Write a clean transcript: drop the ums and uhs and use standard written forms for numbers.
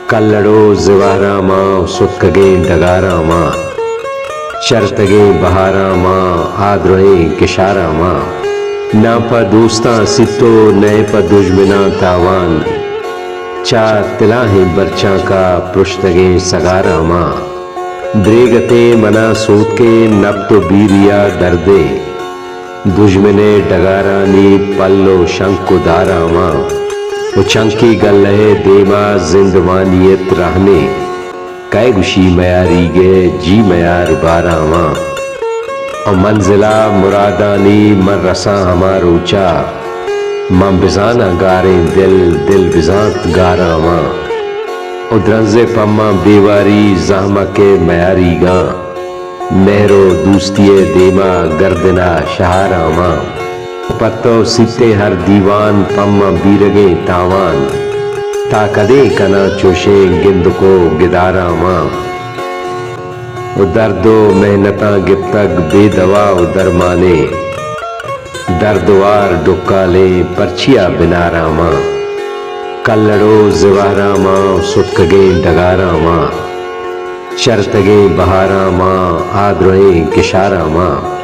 کلڑو زوارا ماں ستکگیں ڈگارا ماں چرتگیں بہارا ماں آدروئیں کشارا ماں نہ پا دوستاں ستو نئے پا دشمناں تاوان چار تلاہیں برچاں کا پرشتگیں سگارا ماں دریگتیں منا سوت کے نبتو بیریا دردے دشمنے ڈگارانی پلو شنکو دارا ماں وہ چنکی گلے دیما زندوانیت رہنے کئے گوشی میاری گے جی میار بارا ماں اور منزلہ مرادانی من رساں ہمار اوچا من بزانا گاریں دل بزانت گارا ماں اور درنزے پما بیواری زہمہ کے میاری گاں مہرو دوستی دیما گردنا شہارا ماں پتو ستے ہر دیوان پما بیرگیں تاوان تا کدے کنا چوشیں گند کو گدارا ماں و درد و محنتاں گپتگ بے دوا و درمانے دردوار ڈکالیں پرچیا بنارا ماں کلڑو زوارا ماں ستکگیں ڈگارا ماں چرتگیں بہارا ماں آدروئیں کشارا ماں